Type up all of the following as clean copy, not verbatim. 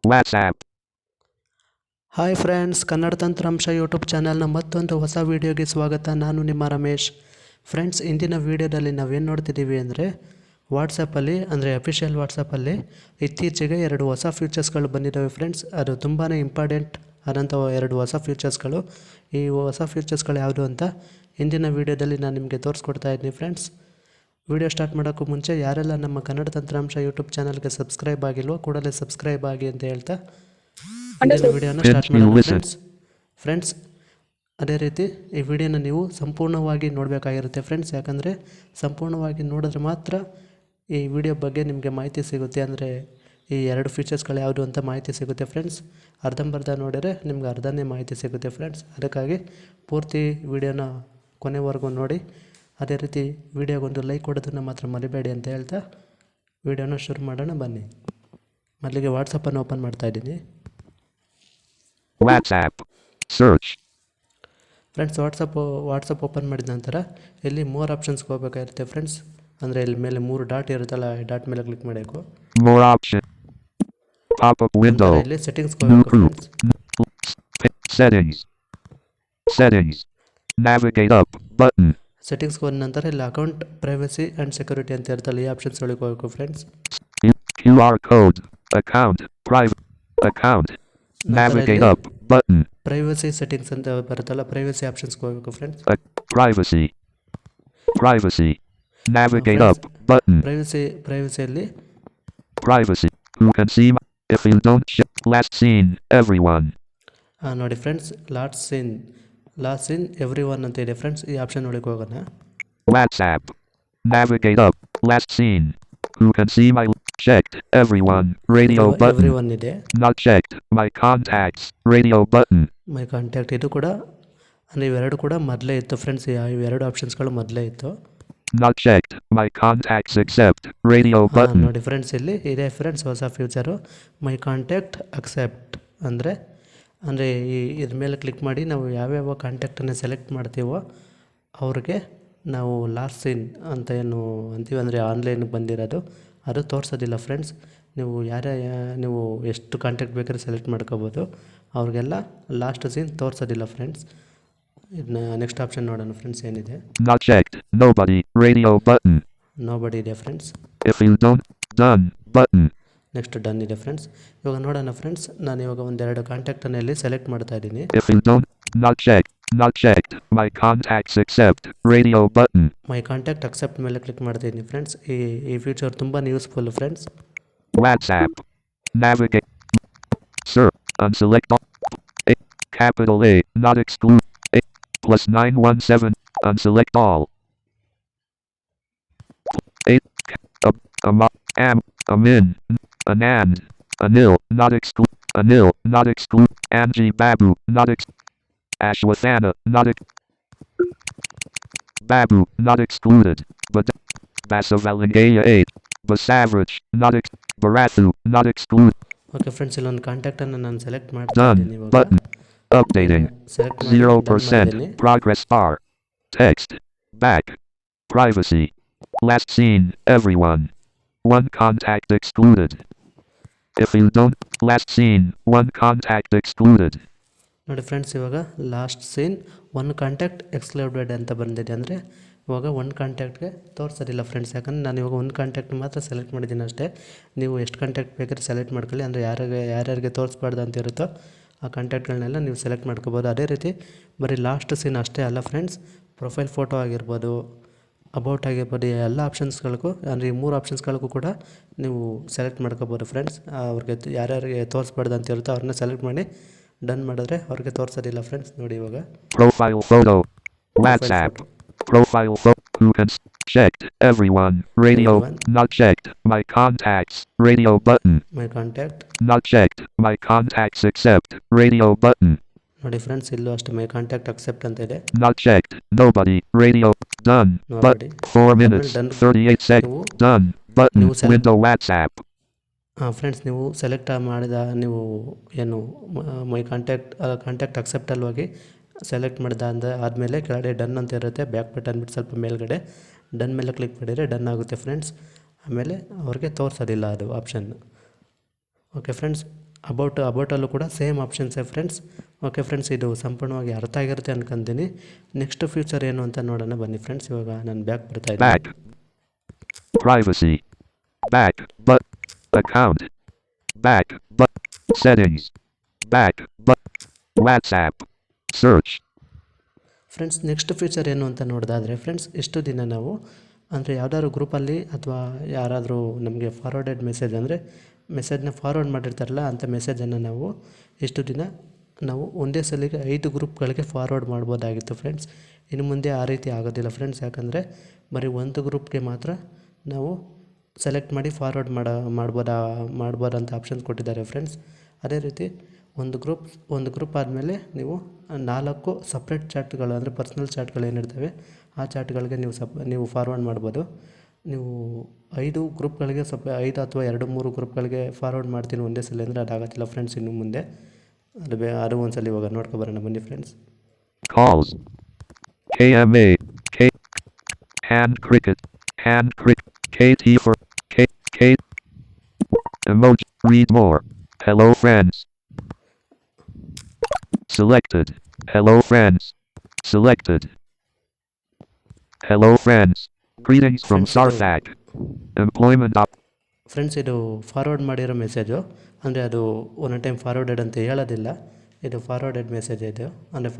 WhatsApp. Hi friends, Kannada ತಂತ್ರಾಂಶ YouTube ಚಾನಲ್ನ ಮತ್ತೊಂದು ಹೊಸ ವೀಡಿಯೋಗೆ ಸ್ವಾಗತ. ನಾನು ನಿಮ್ಮ ರಮೇಶ್. ಫ್ರೆಂಡ್ಸ್, ಇಂದಿನ ವೀಡಿಯೋದಲ್ಲಿ ನಾವೇನು ನೋಡ್ತಿದ್ದೀವಿ ಅಂದರೆ ವಾಟ್ಸಪ್ಪಲ್ಲಿ ಅಂದರೆ ಅಫಿಷಿಯಲ್ ವಾಟ್ಸಪ್ಪಲ್ಲಿ ಇತ್ತೀಚೆಗೆ 2 ಹೊಸ ಫೀಚರ್ಸ್ಗಳು ಬಂದಿದ್ದಾವೆ ಫ್ರೆಂಡ್ಸ್. ಅದು ತುಂಬಾ ಇಂಪಾರ್ಟೆಂಟ್ ಆದಂಥ 2 ಹೊಸ ಫೀಚರ್ಸ್ಗಳು. ಈ ಹೊಸ ಫೀಚರ್ಸ್ಗಳು ಯಾವುದು ಅಂತ ಇಂದಿನ ವೀಡಿಯೋದಲ್ಲಿ ನಾನು ನಿಮಗೆ ತೋರಿಸ್ಕೊಡ್ತಾ ಇದ್ದೀನಿ ಫ್ರೆಂಡ್ಸ್. ವಿಡಿಯೋ ಸ್ಟಾರ್ಟ್ ಮಾಡೋಕ್ಕೂ ಮುಂಚೆ ಯಾರೆಲ್ಲ ನಮ್ಮ ಕನ್ನಡ ತಂತ್ರಾಂಶ ಯೂಟ್ಯೂಬ್ ಚಾನಲ್ಗೆ ಸಬ್ಸ್ಕ್ರೈಬ್ ಆಗಿಲ್ವೋ ಕೂಡಲೇ ಸಬ್ಸ್ಕ್ರೈಬ್ ಆಗಿ ಅಂತ ಹೇಳ್ತಾ ಇಂದಿನ ವಿಡಿಯೋನ ಸ್ಟಾರ್ಟ್ ಮಾಡೋಣ ಫ್ರೆಂಡ್ಸ್. ಅದೇ ರೀತಿ ಈ ವಿಡಿಯೋನ ನೀವು ಸಂಪೂರ್ಣವಾಗಿ ನೋಡಬೇಕಾಗಿರುತ್ತೆ ಫ್ರೆಂಡ್ಸ್. ಯಾಕಂದರೆ ಸಂಪೂರ್ಣವಾಗಿ ನೋಡಿದ್ರೆ ಮಾತ್ರ ಈ ವಿಡಿಯೋ ಬಗ್ಗೆ ನಿಮಗೆ ಮಾಹಿತಿ ಸಿಗುತ್ತೆ. ಅಂದರೆ ಈ 2 ಫೀಚರ್ಸ್ಗಳು ಯಾವುದು ಅಂತ ಮಾಹಿತಿ ಸಿಗುತ್ತೆ ಫ್ರೆಂಡ್ಸ್. ಅರ್ಧಂಬರ್ಧ ನೋಡಿದರೆ ನಿಮ್ಗೆ ಅರ್ಧನೇ ಮಾಹಿತಿ ಸಿಗುತ್ತೆ ಫ್ರೆಂಡ್ಸ್. ಅದಕ್ಕಾಗಿ ಪೂರ್ತಿ ವಿಡಿಯೋನ ಕೊನೆವರೆಗೂ ನೋಡಿ. ಅದೇ ರೀತಿ ವಿಡಿಯೋಗೊಂದು ಲೈಕ್ ಕೊಡೋದನ್ನು ಮಾತ್ರ ಮರಿಬೇಡಿ ಅಂತ ಹೇಳ್ತಾ ವಿಡಿಯೋನ ಶುರು ಮಾಡೋಣ ಬನ್ನಿ. ಮೊದಲಿಗೆ ವಾಟ್ಸಪ್ಪನ್ನು ಓಪನ್ ಮಾಡ್ತಾ ಇದ್ದೀನಿ WhatsApp. Search. Friends. WhatsApp open ಮಾಡಿದ ನಂತರ ಇಲ್ಲಿ 3 ಆಪ್ಷನ್ಸ್ಗೆ ಹೋಗಬೇಕಾಗಿರುತ್ತೆ ಫ್ರೆಂಡ್ಸ್. ಅಂದರೆ ಇಲ್ಲಿ ಮೇಲೆ 3 ಡಾಟ್ ಇರುತ್ತಲ್ಲ, ಈ ಡಾಟ್ ಮೇಲೆ ಕ್ಲಿಕ್ ಮಾಡಬೇಕು. More option. Pop-up window. ಇಲ್ಲಿ ಸೆಟ್ಟಿಂಗ್ಸ್ಗೆ ಹೋಗಬೇಕು friends. Settings. Navigate up button. ಸೆಟ್ಟಿಂಗ್ಸ್ಗೆ ಹೋದ ನಂತರ ಇಲ್ಲಿ ಅಕೌಂಟ್ ಪ್ರೈವಸಿ ಆ್ಯಂಡ್ ಸೆಕ್ಯೂರಿಟಿ ಅಂತ ಇರುತ್ತಲ್ಲ, ಈ ಆಪ್ಷನ್ಸ್ ಒಳಗೆ ಹೋಗಬೇಕು friends. QR code. Account. Private. Account. Navigate up button. Privacy settings ಅಂತ ಬರುತ್ತಲ್ಲ, ಪ್ರೈವಸಿ ಆಪ್ಷನ್ಸ್ಗೆ ಹೋಗಬೇಕು friends. Privacy. Navigate up button. ಪ್ರೈವಸಿಯಲ್ಲಿ Privacy. Who can see my, if you don't last seen everyone. ನೋಡಿ friends, last seen everyone ಅಂತ ಇದೆ friends. ಈ option ಒಳಗೆ ಹೋಗೋಣ. WhatsApp. Navigate up. Last seen. Who can see my checked everyone. Radio button. Everyone ಇದೆ. Not checked. My contacts. Radio button. My contact ಇದು ಕೂಡ ಅಂದರೆ ಇವೆರಡು ಕೂಡ ಮೊದಲೇ ಇತ್ತು ಫ್ರೆಂಡ್ಸ್. ಇವೆರಡು ಆಪ್ಷನ್ಸ್ಗಳು ಮೊದಲೇ ಇತ್ತು. Not checked. My contacts except. Radio button. ನೋಡಿ ಫ್ರೆಂಡ್ಸ್, ಇಲ್ಲಿ ಇದೆ ಫ್ರೆಂಡ್ಸ್ ಹೊಸ ಫ್ಯೂಚರು, ಮೈ ಕಾಂಟ್ಯಾಕ್ಟ್ ಅಕ್ಸೆಪ್ಟ್. ಅಂದರೆ ಇದ್ರ ಮೇಲೆ ಕ್ಲಿಕ್ ಮಾಡಿ ನಾವು ಯಾವ್ಯಾವ ಕಾಂಟ್ಯಾಕ್ಟನ್ನು ಸೆಲೆಕ್ಟ್ ಮಾಡ್ತೀವೋ ಅವ್ರಿಗೆ ನಾವು ಲಾಸ್ಟ್ ಸೀನ್ ಅಂತ ಏನು ಅಂತೀವಿ, ಅಂದರೆ ಆನ್ಲೈನ್ಗೆ ಬಂದಿರೋದು ಅದು ತೋರಿಸೋದಿಲ್ಲ ಫ್ರೆಂಡ್ಸ್. ನೀವು ಎಷ್ಟು ಕಾಂಟ್ಯಾಕ್ಟ್ ಬೇಕಾದ್ರೆ ಸೆಲೆಕ್ಟ್ ಮಾಡ್ಕೋಬೋದು, ಅವ್ರಿಗೆಲ್ಲ ಲಾಸ್ಟ್ ಸೀನ್ ತೋರಿಸೋದಿಲ್ಲ ಫ್ರೆಂಡ್ಸ್. ಇದನ್ನ ನೆಕ್ಸ್ಟ್ ಆಪ್ಷನ್ ನೋಡೋಣ ಫ್ರೆಂಡ್ಸ್ ಏನಿದೆ. Not checked. Nobody. Radio button. Nobody ಇದೆ friends. If you don't. Done button. Next done ಇದೆ ಫ್ರೆಂಡ್ಸ್. ಇವಾಗ ನೋಡೋಣ ಫ್ರೆಂಡ್ಸ್, ನಾನು ಇವಾಗ ಒಂದೆರಡು ಕಾಂಟ್ಯಾಕ್ಟನ್ನು ಇಲ್ಲಿ ಸೆಲೆಕ್ಟ್ ಮಾಡ್ತಾ ಇದ್ದೀನಿ. If you don't. Not checked. My contacts accept. Radio button. My contact accept ಮೇಲೆ ಕ್ಲಿಕ್ ಮಾಡ್ತಿದ್ದೀನಿ ಫ್ರೆಂಡ್ಸ್. ಈ ಫೀಚರ್ ತುಂಬಾ useful friends. WhatsApp. Navigate. Sir. Unselect all. Capital A. Not exclude. +917. Unselect all. Amin. Anand. Anil. Not exclude. Anil. Not exclude. Anji Babu. Not Ashwathana. Not Babu. Not excluded. But Basavalingaya 8. Basavraj. Not Barathu. Not excluded. Okay friends, ಇಲ್ಲೊಂದು ಕಾಂಟ್ಯಾಕ್ಟನ್ನು ನಾನು select ಮಾಡ್ತಾ ಇದ್ದೀನಿ ಇವಾಗ. Button. Updating. 0% progress bar. Text. Back. Privacy. Last seen everyone. One contact excluded. If you don't. Last seen. One contact excluded. ನೋಡಿ friends, ಇವಾಗ last scene 1 contact excluded ಅಂತ ಬಂದಿದೆ. ಅಂದರೆ ಇವಾಗ 1 ಕಾಂಟ್ಯಾಕ್ಟ್ಗೆ ತೋರಿಸೋದಿಲ್ಲ ಫ್ರೆಂಡ್ಸ್. ಯಾಕಂದರೆ ನಾನು ಇವಾಗ 1 ಕಾಂಟ್ಯಾಕ್ಟ್ ಮಾತ್ರ ಸೆಲೆಕ್ಟ್ ಮಾಡಿದ್ದೀನಿ ಅಷ್ಟೇ. ನೀವು ಎಷ್ಟು ಕಾಂಟ್ಯಾಕ್ಟ್ ಬೇಕಾದ್ರೆ ಸೆಲೆಕ್ಟ್ ಮಾಡ್ಕೊಳ್ಳಿ. ಅಂದರೆ ಯಾರ್ಯಾರಿಗೆ ತೋರಿಸ್ಬಾರ್ದು ಅಂತ ಇರುತ್ತೋ ಆ ಕಾಂಟ್ಯಾಕ್ಟ್ಗಳನ್ನೆಲ್ಲ ನೀವು ಸೆಲೆಕ್ಟ್ ಮಾಡ್ಕೋಬೋದು. ಅದೇ ರೀತಿ ಬರೀ ಲಾಸ್ಟ್ ಸೀನ್ ಅಷ್ಟೇ ಅಲ್ಲ ಫ್ರೆಂಡ್ಸ್, ಪ್ರೊಫೈಲ್ ಫೋಟೋ ಆಗಿರ್ಬೋದು, ಅಬೌಟ್ ಆಗಿರ್ಬೋದು, ಎಲ್ಲ ಆಪ್ಷನ್ಸ್ಗಳಿಗೂ ಅಂದರೆ ಈ 3 ಆಪ್ಷನ್ಸ್ಗಳಿಗೂ ಕೂಡ ನೀವು ಸೆಲೆಕ್ಟ್ ಮಾಡ್ಕೋಬೋದು ಫ್ರೆಂಡ್ಸ್. ಅವ್ರಿಗೆ ಯಾರ್ಯಾರಿಗೆ ತೋರಿಸ್ಬಾರ್ದು ಅಂತ ಇರುತ್ತೋ ಅವ್ರನ್ನ ಸೆಲೆಕ್ಟ್ ಮಾಡಿ ಡನ್ ಮಾಡಿದ್ರೆ ಅವ್ರಿಗೆ ತೋರಿಸೋದಿಲ್ಲ ಫ್ರೆಂಡ್ಸ್. ನೋಡಿ ಇವಾಗ Profile photo. WhatsApp. Profile photo. Who can checked everyone. Radio. Not checked. My contacts. Radio button. My contact. Not checked. My contacts accept. Radio button. ನೋಡಿ ಫ್ರೆಂಡ್ಸ್, ಇಲ್ಲೂ ಅಷ್ಟೇ ಮೈ ಕಾಂಟ್ಯಾಕ್ಟ್ ಅಕ್ಸೆಪ್ಟ್ ಅಂತ ಇದೆ. Not checked. Nobody. Radio. Done. But 4 minutes. 38 seconds. Done. Button. Window WhatsApp. Friends, ನೀವು select ಮಾಡಿದ ನೀವು ಏನು ಮೈ contact ಅಕ್ಸೆಪ್ಟಲ್ಲಿ ಹೋಗಿ ಸೆಲೆಕ್ಟ್ ಮಾಡಿದ ಆದಮೇಲೆ ಕೆಳಗಡೆ ಡನ್ ಅಂತ ಇರುತ್ತೆ. ಬ್ಯಾಕ್ ಬಟನ್ ಬಿಟ್ಟು ಸ್ವಲ್ಪ ಮೇಲ್ಗಡೆ ಡನ್ ಮೇಲೆ ಕ್ಲಿಕ್ ಮಾಡಿದರೆ ಡನ್ ಆಗುತ್ತೆ ಫ್ರೆಂಡ್ಸ್. ಆಮೇಲೆ ಅವ್ರಿಗೆ ತೋರಿಸೋದಿಲ್ಲ ಅದು ಆಪ್ಷನ್. ಓಕೆ ಫ್ರೆಂಡ್ಸ್, ಅಬೌಟಲ್ಲೂ ಕೂಡ ಸೇಮ್ ಆಪ್ಷನ್ಸೇ ಫ್ರೆಂಡ್ಸ್. ಓಕೆ ಫ್ರೆಂಡ್ಸ್, ಇದು ಸಂಪೂರ್ಣವಾಗಿ ಅರ್ಥ ಆಗಿರುತ್ತೆ ಅನ್ಕೊಂತೀನಿ. ನೆಕ್ಸ್ಟ್ ಫ್ಯೂಚರ್ ಏನು ಅಂತ ನೋಡೋಣ ಬನ್ನಿ ಫ್ರೆಂಡ್ಸ್. ಇವಾಗ ನಾನು ಬ್ಯಾಕ್ ಬರ್ತಾ ಇದ್ದೀನಿ. Back. Privacy. Back. But. Account. Back. But. Settings. Back. But. WhatsApp. Search. Friends, next future ಏನು ಅಂತ ನೋಡೋದಾದರೆ ಫ್ರೆಂಡ್ಸ್, ಇಷ್ಟು ದಿನ ನಾವು ಅಂದರೆ ಯಾವ್ದಾದ್ರು ಗ್ರೂಪಲ್ಲಿ ಅಥವಾ ಯಾರಾದರೂ ನಮಗೆ ಫಾರ್ವರ್ಡೆಡ್ ಮೆಸೇಜ್ ಅಂದರೆ ಮೆಸೇಜ್ನ ಫಾರ್ವರ್ಡ್ ಮಾಡಿರ್ತಾರಲ್ಲ ಅಂಥ ಮೆಸೇಜನ್ನು ನಾವು ಇಷ್ಟು ದಿನ ನಾವು ಒಂದೇ ಸಲಿಗೆ 5 ಗ್ರೂಪ್ಗಳಿಗೆ ಫಾರ್ವರ್ಡ್ ಮಾಡ್ಬೋದಾಗಿತ್ತು ಫ್ರೆಂಡ್ಸ್. ಇನ್ನು ಮುಂದೆ ಆ ರೀತಿ ಆಗೋದಿಲ್ಲ ಫ್ರೆಂಡ್ಸ್. ಯಾಕಂದರೆ ಬರೀ ಒಂದು ಗ್ರೂಪ್ಗೆ ಮಾತ್ರ ನಾವು ಸೆಲೆಕ್ಟ್ ಮಾಡಿ ಫಾರ್ವರ್ಡ್ ಮಾಡ್ಬೋದಂತ ಆಪ್ಷನ್ ಕೊಟ್ಟಿದ್ದಾರೆ ಫ್ರೆಂಡ್ಸ್. ಅದೇ ರೀತಿ ಒಂದು ಗ್ರೂಪ್ ಆದಮೇಲೆ ನೀವು 4 ಸಪ್ರೇಟ್ ಚಾಟ್ಗಳು ಅಂದರೆ ಪರ್ಸ್ನಲ್ ಚಾಟ್ಗಳು ಏನಿರ್ತವೆ ಆ ಚಾಟ್ಗಳಿಗೆ ನೀವು ಫಾರ್ವರ್ಡ್ ಮಾಡ್ಬೋದು. ನೀವು 5 ಗ್ರೂಪ್ಗಳಿಗೆ 5 ಅಥವಾ 2-3 ಗ್ರೂಪ್ಗಳಿಗೆ ಫಾರ್ವರ್ಡ್ ಮಾಡ್ತೀನಿ ಒಂದೇ ಸಲ ಅಂದರೆ ಅದಾಗೋದಿಲ್ಲ ಫ್ರೆಂಡ್ಸ್. ಇನ್ನು ಮುಂದೆ ಅದು ಒಂದ್ಸಲ ಇವಾಗ ನೋಡ್ಕೊಬರೋಣ ಬನ್ನಿ friends. Calls. KMA. K. Hand cricket. KT for K. Emoji. Read more. Hello friends. Selected. Hello friends. Selected. Hello friends. Greetings from Sarthak. Employment friends, ಇದು ಫಾರ್ವರ್ಡ್ ಮಾಡಿರೋ ಮೆಸೇಜು ಅಂದರೆ ಅದು ಒಂದೊಂದು ಟೈಮ್ ಫಾರ್ವರ್ಡೆಡ್ ಅಂತ ಹೇಳೋದಿಲ್ಲ. ಇದು ಫಾರ್ವರ್ಡೆಡ್ ಮೆಸೇಜ್ ಇದು ಅಂದರೆ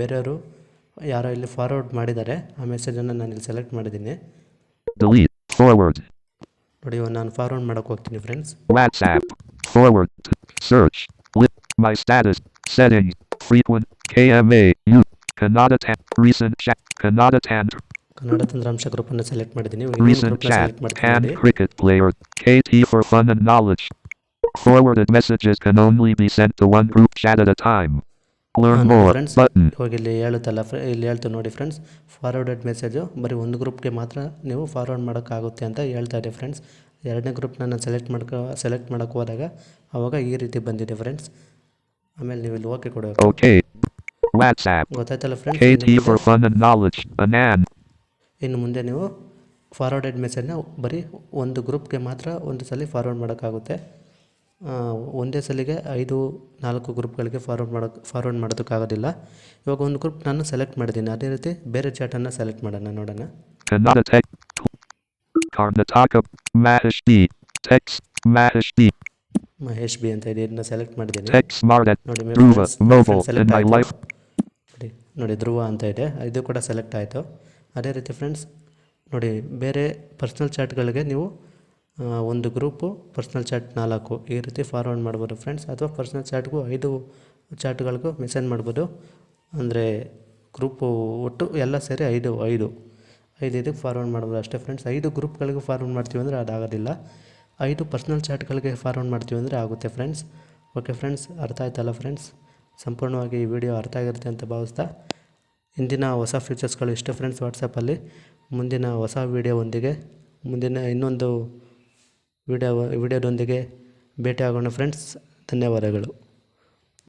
ಬೇರೆಯವರು ಯಾರೋ ಇಲ್ಲಿ ಫಾರ್ವರ್ಡ್ ಮಾಡಿದ್ದಾರೆ. ಆ ಮೆಸೇಜನ್ನು ನಾನು ಇಲ್ಲಿ ಸೆಲೆಕ್ಟ್ ಮಾಡಿದ್ದೀನಿ. Delete. Forward. ನೋಡಿ, ನಾನು ಫಾರ್ವರ್ಡ್ ಮಾಡೋಕ್ಕೆ ಹೋಗ್ತೀನಿ friends. WhatsApp. Forward. Search. My status. Settings. Frequent. KMA. U. Kannada. Recent chat. Kannada. Kannada ತಂತ್ರಾಂಶ ಗ್ರೂಪನ್ನು ಸೆಲೆಕ್ಟ್ ಮಾಡಿದ್ದೀನಿ. Recent chat. Hand cricket player. KT for fun and knowledge. Forwarded messages can only be sent to one group chat at a time. Learn more. Friends, Button. ಇವಾಗ ಇಲ್ಲಿ ಇಲ್ಲಿ ಹೇಳ್ತು ನೋಡಿ friends, forwarded message ಬರೀ ಒಂದು ಗ್ರೂಪ್ಗೆ ಮಾತ್ರ ನೀವು ಫಾರ್ವರ್ಡ್ ಮಾಡೋಕ್ಕಾಗುತ್ತೆ ಅಂತ ಹೇಳ್ತಾ ಇದೆ ಫ್ರೆಂಡ್ಸ್. 2ನೇ ಗ್ರೂಪ್ನ ನಾನು ಸೆಲೆಕ್ಟ್ ಮಾಡೋಕ್ಕೆ ಹೋದಾಗ ಆವಾಗ ಈ ರೀತಿ ಬಂದಿದೆ ಫ್ರೆಂಡ್ಸ್. ಆಮೇಲೆ ನೀವು ಇಲ್ಲಿ ಓಕೆ ಕೊಡಬೇಕು. Okay. WhatsApp. ಗೊತ್ತಾಯ್ತಲ್ಲ friends. KT for fun and knowledge. Anan. ಇನ್ನು ಮುಂದೆ ನೀವು ಫಾರ್ವರ್ಡೆಡ್ ಮೆಸೇಜ್ನ ಬರೀ ಒಂದು ಗ್ರೂಪ್ಗೆ ಮಾತ್ರ ಒಂದು ಸಲ ಫಾರ್ವರ್ಡ್ ಮಾಡೋಕ್ಕಾಗುತ್ತೆ. ಒಂದೇ ಸಲಿಗೆ 5-4 ಗ್ರೂಪ್ಗಳಿಗೆ ಫಾರ್ವರ್ಡ್ ಮಾಡೋದಕ್ಕಾಗೋದಿಲ್ಲ. ಇವಾಗ ಒಂದು ಗ್ರೂಪ್ ನಾನು ಸೆಲೆಕ್ಟ್ ಮಾಡಿದ್ದೀನಿ. ಅದೇ ರೀತಿ ಬೇರೆ ಚಾಟನ್ನು ಸೆಲೆಕ್ಟ್ ನೋಡೋಣ. Kannada Tech. Karnataka. Mahesh B. Text. Mahesh B. Mahesh B ಅಂತ ಇದೆ. ಇದನ್ನ ಸೆಲೆಕ್ಟ್ ಮಾಡಿದ್ದೀನಿ. Text smart at ನೋಡಿ, Dhruva. Mobile in my life. ನೋಡಿ, ಧ್ರುವ ಅಂತ ಇದೆ. ಇದು ಕೂಡ ಸೆಲೆಕ್ಟ್ ಆಯಿತು. ಅದೇ ರೀತಿ ಫ್ರೆಂಡ್ಸ್ ನೋಡಿ, ಬೇರೆ ಪರ್ಸ್ನಲ್ ಚಾಟ್ಗಳಿಗೆ ನೀವು ಒಂದು ಗ್ರೂಪು ಪರ್ಸ್ನಲ್ ಚಾಟ್ 4 ಈ ರೀತಿ ಫಾರ್ವರ್ಡ್ ಮಾಡ್ಬೋದು ಫ್ರೆಂಡ್ಸ್. ಅಥವಾ ಪರ್ಸ್ನಲ್ ಚಾಟ್ಗೂ 5 ಚಾಟ್ಗಳಿಗೂ ಮೆಸೇಜ್ ಮಾಡ್ಬೋದು. ಅಂದರೆ ಗ್ರೂಪು ಒಟ್ಟು ಎಲ್ಲ ಸೇರಿ 5 ಇದಕ್ಕೆ ಫಾರ್ವರ್ಡ್ ಮಾಡ್ಬೋದು ಅಷ್ಟೇ ಫ್ರೆಂಡ್ಸ್. 5 ಗ್ರೂಪ್ಗಳಿಗೆ ಫಾರ್ವರ್ಡ್ ಮಾಡ್ತೀವಿ ಅಂದರೆ ಅದಾಗೋದಿಲ್ಲ. 5 ಪರ್ಸ್ನಲ್ ಚಾಟ್ಗಳಿಗೆ ಫಾರ್ವರ್ಡ್ ಮಾಡ್ತೀವಿ ಅಂದರೆ ಆಗುತ್ತೆ ಫ್ರೆಂಡ್ಸ್. ಓಕೆ ಫ್ರೆಂಡ್ಸ್, ಅರ್ಥ ಆಯ್ತಲ್ಲ ಫ್ರೆಂಡ್ಸ್. ಸಂಪೂರ್ಣವಾಗಿ ಈ ವಿಡಿಯೋ ಅರ್ಥ ಆಗಿರುತ್ತೆ ಅಂತ ಭಾವಿಸ್ತಾ, ಇಂದಿನ ಹೊಸ ಫೀಚರ್ಸ್ಗಳು ಇಷ್ಟು ಫ್ರೆಂಡ್ಸ್ ವಾಟ್ಸಪ್ಪಲ್ಲಿ. ಮುಂದಿನ ಹೊಸ ವೀಡಿಯೋದೊಂದಿಗೆ ಇನ್ನೊಂದು ವಿಡಿಯೋದೊಂದಿಗೆ ಭೇಟಿ ಆಗೋಣ ಫ್ರೆಂಡ್ಸ್. ಧನ್ಯವಾದಗಳು.